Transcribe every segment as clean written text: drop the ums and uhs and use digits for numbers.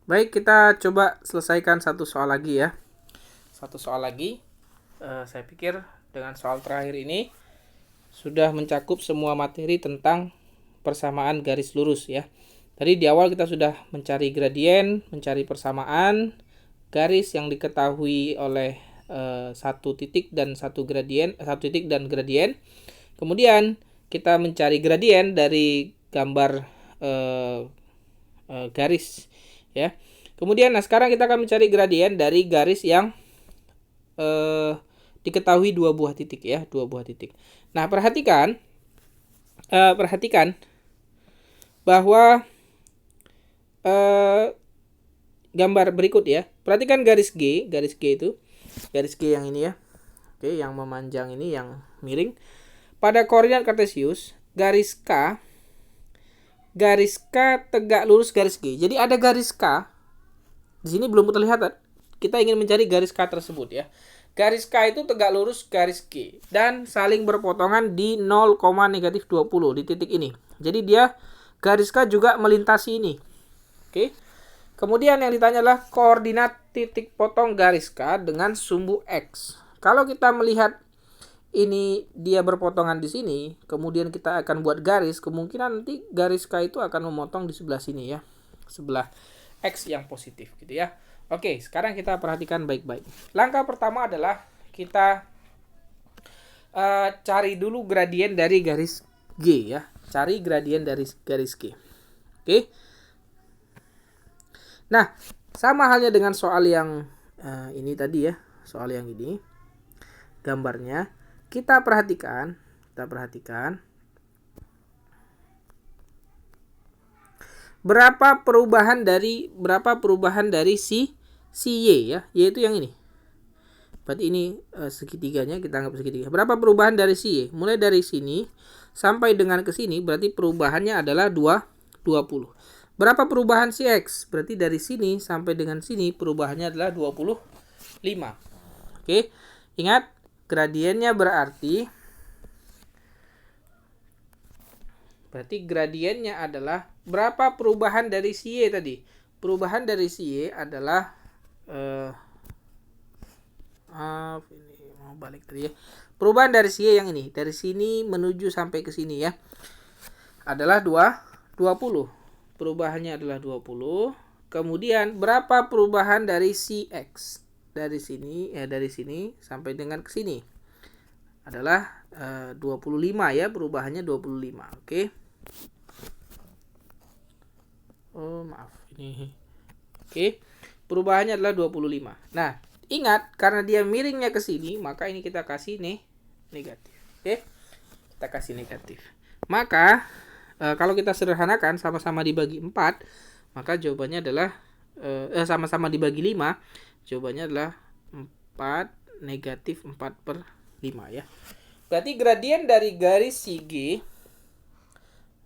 Baik, kita coba selesaikan satu soal lagi ya. Satu soal lagi. Saya pikir dengan soal terakhir ini sudah mencakup semua materi tentang persamaan garis lurus ya. Tadi di awal kita sudah mencari gradien, mencari persamaan garis yang diketahui oleh satu titik dan satu gradien, satu titik dan gradien. Kemudian kita mencari gradien dari gambar garis ya. Kemudian sekarang kita akan mencari gradien dari garis yang diketahui dua buah titik ya, dua buah titik. Nah, perhatikan bahwa gambar berikut ya. Perhatikan garis G itu, garis G yang ini ya. Oke, yang memanjang ini, yang miring. Pada koordinat kartesius, garis K tegak lurus garis G. Jadi ada garis K. Di sini belum terlihat. Kita ingin mencari garis K tersebut ya. Garis K itu tegak lurus garis G dan saling berpotongan di 0, -20 di titik ini. Jadi dia garis K juga melintasi ini. Oke. Kemudian yang ditanya adalah koordinat titik potong garis K dengan sumbu X. Kalau kita melihat ini dia berpotongan di sini, kemudian kita akan buat garis, kemungkinan nanti garis K itu akan memotong di sebelah sini ya. Sebelah X yang positif gitu ya. Oke, sekarang kita perhatikan baik-baik. Langkah pertama adalah kita cari dulu gradien dari garis G ya. Cari gradien dari garis G. Oke. Nah, sama halnya dengan soal yang ini tadi ya, soal yang ini. Gambarnya kita perhatikan berapa perubahan dari si Y ya, yaitu yang ini. Berarti ini segitiganya, kita anggap segitiga. Berapa perubahan dari si Y? Mulai dari sini sampai dengan ke sini berarti perubahannya adalah 20. Berapa perubahan si X? Berarti dari sini sampai dengan sini perubahannya adalah 25. Oke. Ingat, gradiennya berarti gradiennya adalah berapa perubahan dari si Y tadi? Perubahan dari si Y adalah ini mau balik tadi ya. Perubahan dari si Y yang ini, dari sini menuju sampai ke sini ya, adalah 20. Perubahannya adalah 20. Kemudian berapa perubahan dari si X? Dari sini sampai dengan ke sini adalah 25 ya, perubahannya 25. Oke. Oh, maaf ini. Oke. Perubahannya adalah 25. Nah, ingat karena dia miringnya ke sini, maka ini kita kasih negatif. Oke. Kita kasih negatif. Maka kalau kita sederhanakan sama-sama dibagi 4, maka jawabannya adalah sama-sama dibagi 5, jawabannya adalah 4 negatif 4/5 ya. Berarti gradien dari garis si G,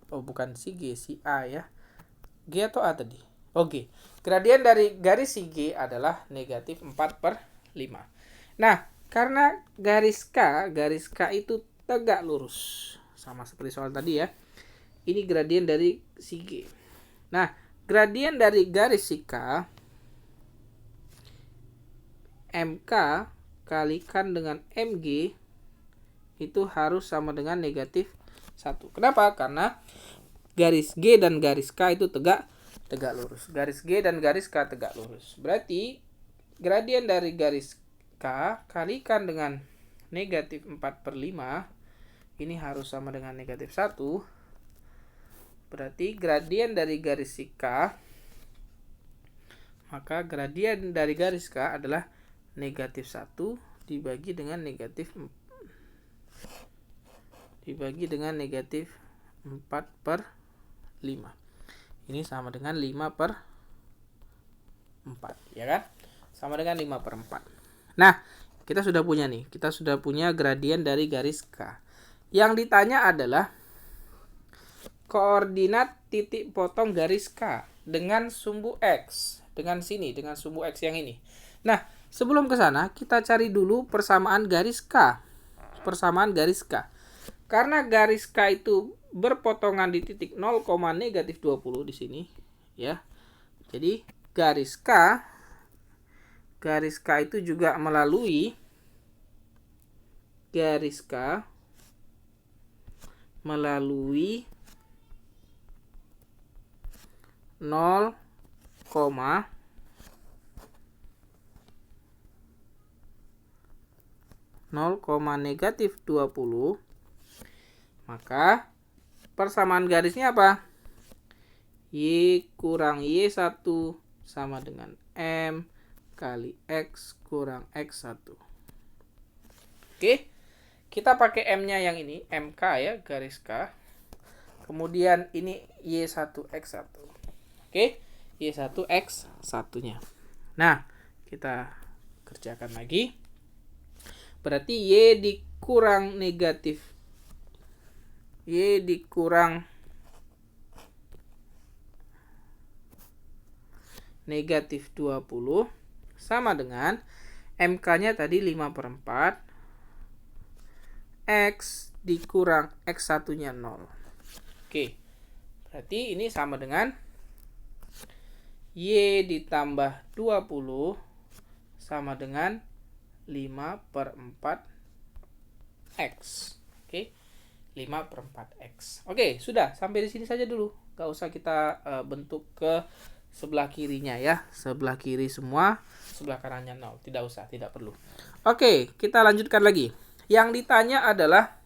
bukan si G, si A ya. G atau A tadi? Oke. Gradien dari garis si G adalah negatif 4/5. Nah, karena garis K itu tegak lurus. Sama seperti soal tadi ya. Ini gradien dari si G. Nah, gradien dari garis si K, MK kalikan dengan MG itu harus sama dengan negatif 1. Kenapa? Karena garis G dan garis K itu tegak lurus. Garis G dan garis K tegak lurus. Berarti gradien dari garis K kalikan dengan negatif 4/5 ini harus sama dengan negatif 1. Berarti gradien dari garis si K, maka gradien dari garis K adalah negatif 1 dibagi dengan negatif 4/5. Ini sama dengan 5/4 ya kan? Sama dengan 5/4. Nah, kita sudah punya gradien dari garis K. Yang ditanya adalah koordinat titik potong garis K dengan sumbu X, dengan sumbu X yang ini. Nah, sebelum ke sana kita cari dulu persamaan garis K. Karena garis K itu berpotongan di titik 0, -20 di sini ya. Jadi garis K itu juga melalui garis K melalui 0, negatif 20, maka persamaan garisnya apa? Y kurang Y1 sama dengan M kali X kurang X1. Oke, kita pakai M-nya yang ini, MK ya, garis K. Kemudian ini Y1X1. Oke, Y1X1-nya. Nah, kita kerjakan lagi. Berarti Y dikurang negatif. Y dikurang negatif 20 sama dengan MK-nya tadi 5/4 X dikurang X1-nya 0. Oke, berarti ini sama dengan Y ditambah 20 sama dengan 5/4 X. Oke, 5/4 X. Oke, sudah, sampai di sini saja dulu. Gak usah kita bentuk ke sebelah kirinya ya, sebelah kiri semua, sebelah kanannya 0, tidak usah, tidak perlu. Oke, kita lanjutkan lagi. Yang ditanya adalah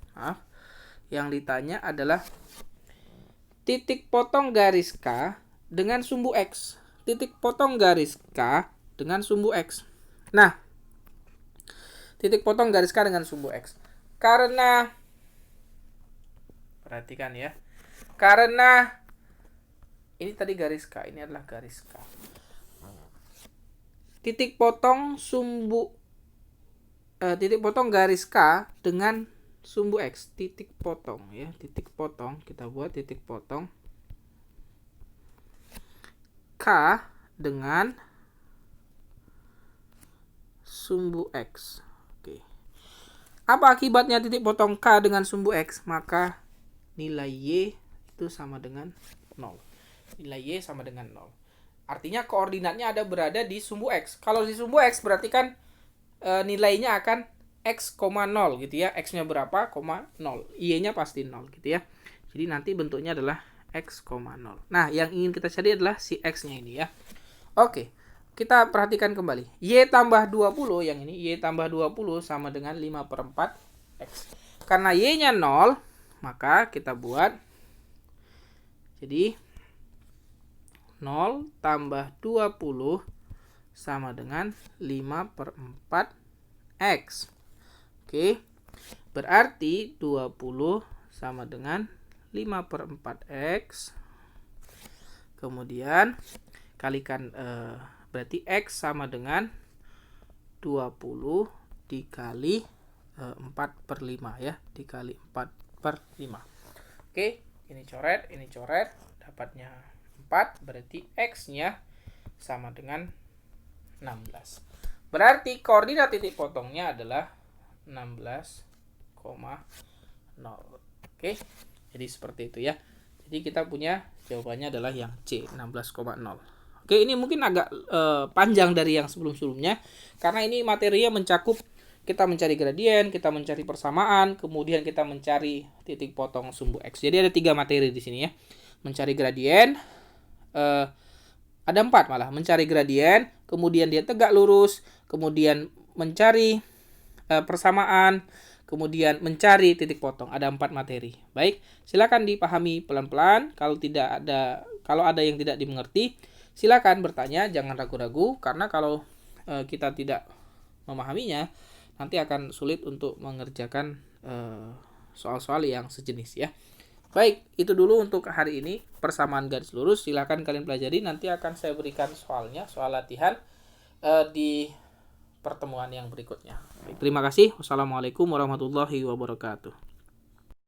titik potong garis K dengan sumbu X. Titik potong garis K dengan sumbu X. Nah, titik potong garis K dengan sumbu X. Karena perhatikan ya, karena ini tadi garis K, ini adalah garis K. Titik potong garis K dengan sumbu X. Titik potong ya, titik potong, kita buat titik potong K dengan sumbu X. Oke. Apa akibatnya titik potong K dengan sumbu X? Maka nilai Y itu sama dengan 0. Nilai Y sama dengan 0. Artinya koordinatnya berada di sumbu X. Kalau di sumbu X berarti kan nilainya akan X, 0 gitu ya. X-nya berapa, 0. Y-nya pasti 0 gitu ya. Jadi nanti bentuknya adalah X, 0. Nah, yang ingin kita cari adalah si X-nya ini ya. Oke, kita perhatikan kembali. Y tambah 20, yang ini Y tambah 20 sama dengan 5/4 X. Karena Y-nya 0, maka kita buat jadi 0 tambah 20 sama dengan 5/4 X. Oke, berarti 20 sama dengan 5/4 X. Kemudian kalikan, berarti X sama dengan 20 dikali 4/5 ya, dikali 4/5. Oke, ini coret, dapatnya 4, berarti X-nya sama dengan 16. Berarti koordinat titik potongnya adalah 16,0. Oke, jadi seperti itu ya. Jadi kita punya jawabannya adalah yang C, 16,0. Oke, ini mungkin agak panjang dari yang sebelum-sebelumnya, karena ini materinya mencakup kita mencari gradien, kita mencari persamaan, kemudian kita mencari titik potong sumbu X. Jadi ada 3 materi di sini ya. Mencari gradien, ada 4 malah. Mencari gradien, kemudian dia tegak lurus, kemudian mencari persamaan, kemudian mencari titik potong. Ada 4 materi. Baik, silakan dipahami pelan-pelan. Kalau ada yang tidak dimengerti, silakan bertanya, jangan ragu-ragu, karena kalau kita tidak memahaminya, nanti akan sulit untuk mengerjakan soal-soal yang sejenis ya. Baik, itu dulu untuk hari ini persamaan garis lurus. Silakan kalian pelajari, nanti akan saya berikan soalnya, soal latihan di pertemuan yang berikutnya. Baik, terima kasih. Wassalamualaikum warahmatullahi wabarakatuh.